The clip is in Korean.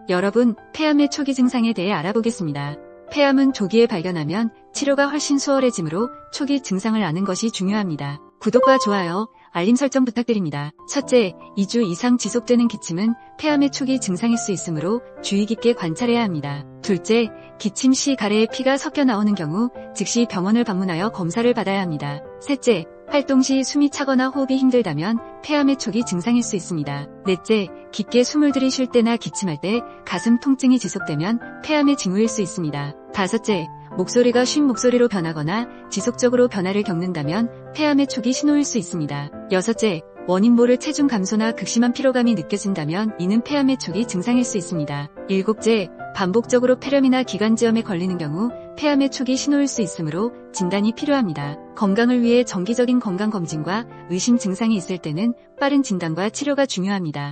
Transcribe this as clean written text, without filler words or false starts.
여러분, 폐암의 초기 증상에 대해 알아보겠습니다. 폐암은 조기에 발견하면 치료가 훨씬 수월해지므로 초기 증상을 아는 것이 중요합니다. 구독과 좋아요, 알림 설정 부탁드립니다. 첫째, 2주 이상 지속되는 기침은 폐암의 초기 증상일 수 있으므로 주의 깊게 관찰해야 합니다. 둘째, 기침 시 가래에 피가 섞여 나오는 경우 즉시 병원을 방문하여 검사를 받아야 합니다. 셋째, 활동 시 숨이 차거나 호흡이 힘들다면 폐암의 초기 증상일 수 있습니다. 넷째, 깊게 숨을 들이쉴 때나 기침할 때 가슴 통증이 지속되면 폐암의 징후일 수 있습니다. 다섯째, 목소리가 쉰 목소리로 변하거나 지속적으로 변화를 겪는다면 폐암의 초기 신호일 수 있습니다. 여섯째, 원인 모를 체중 감소나 극심한 피로감이 느껴진다면 이는 폐암의 초기 증상일 수 있습니다. 일곱째, 반복적으로 폐렴이나 기관지염에 걸리는 경우 폐암의 초기 신호일 수 있으므로 진단이 필요합니다. 건강을 위해 정기적인 건강검진과 의심 증상이 있을 때는 빠른 진단과 치료가 중요합니다.